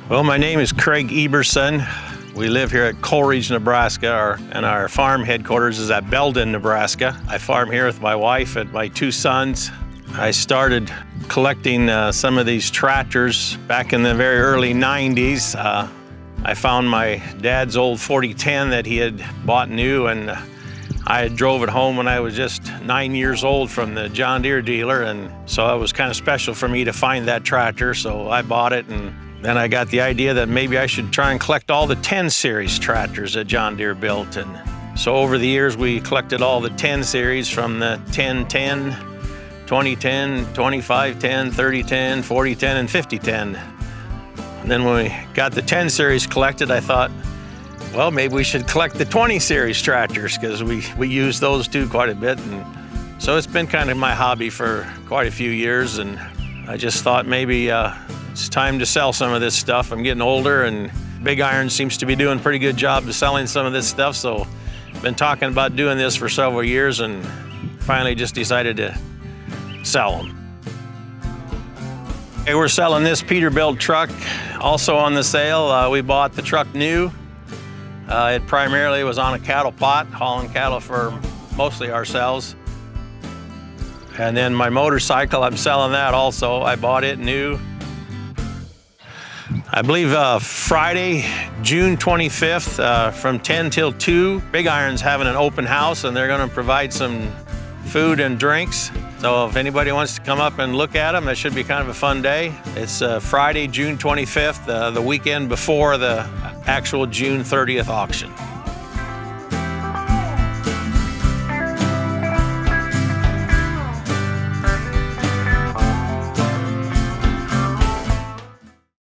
Well, my name is Craig Ebberson. We live here at Coleridge, Nebraska, and our farm headquarters is at Belden, Nebraska. I farm here with my wife and my two sons. I started collecting some of these tractors back in the very early 90s. I found my dad's old 4010 that he had bought new, and I drove it home when I was just 9 years old from the John Deere dealer, and so it was kind of special for me to find that tractor, so I bought it. And then I got the idea that maybe I should try and collect all the 10 series tractors that John Deere built. And so over the years, we collected all the 10 series from the 1010, 2010, 2510, 3010, 4010, and 5010. And then when we got the 10 series collected, I thought, well, maybe we should collect the 20 series tractors because we use those too quite a bit. And so it's been kind of my hobby for quite a few years. And I just thought maybe it's time to sell some of this stuff. I'm getting older, and BigIron seems to be doing a pretty good job of selling some of this stuff. So I've been talking about doing this for several years and finally just decided to sell them. Okay, we're selling this Peterbilt truck also on the sale. We bought the truck new. It primarily was on a cattle pot, hauling cattle for mostly ourselves. And then my motorcycle, I'm selling that also. I bought it new. I believe Friday, June 25th, from 10 till 2, BigIron's having an open house, and they're going to provide some food and drinks. So if anybody wants to come up and look at them, that should be kind of a fun day. It's Friday, June 25th, the weekend before the actual June 30th auction.